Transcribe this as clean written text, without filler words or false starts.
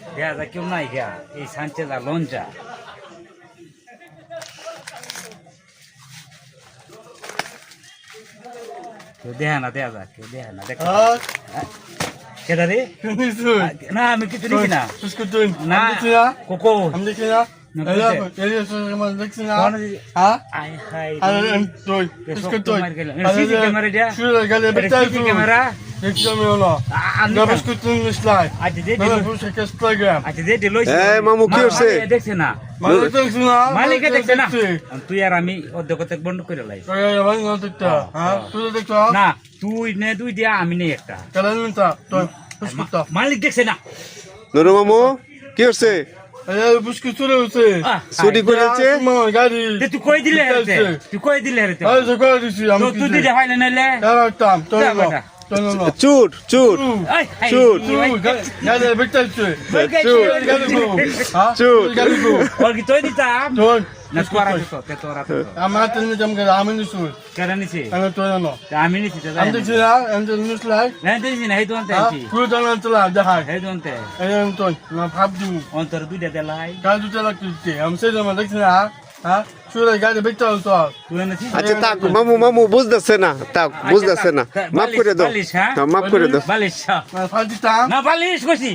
দেখা যায় কেউ নাই গা এই সানচেজ আর লঞ্চা কেউ দেখা না দেখা যায় কেউ দেখা না দেখা কেটা রে না আমি কিছু দেখি না না কোকো ক্যামেরা মামু কি হচ্ছে দেখছে না মালিকে দেখছে না তুই আর আমি অর্ধেক বন্ধ করে লাই না তুই নে দুই দিয়া আমি নেই একটা মালিক দেখছে না নুরু মামু কি হচ্ছে চুরি করেছে তুই কই দিলে তুই কই দিলে তুই দিলে হয় না নাইলে চুর চুর চুর চুর ওর কি তুই দিতাম না তোরা তো তোরা তো আমার তুমি জম করে আমি নিছু কেন নিছি আমি তো জানো আমি নিছি তো আমি দেখছি না আমি তো নিছলাই না দিছি না এই তো আনতে আছি পুরো জানা চলা দেখা এই তো আনতে এই তো না ভাব দিমু অন্তর দুইটা দেলাই কাল দুটা লাগতে আমি সেই জন্য দেখছি না হ্যাঁ শুলে গাড়ি বেচতে তো তুই এনেছিস আচ্ছা তাক মামু মামু বুঝতেছে না তাক বুঝতেছে না মাফ করে দাও বালিশ, হ্যাঁ? মাফ করে দাও বালিশ না ফালতিতা না বালিশ কইছি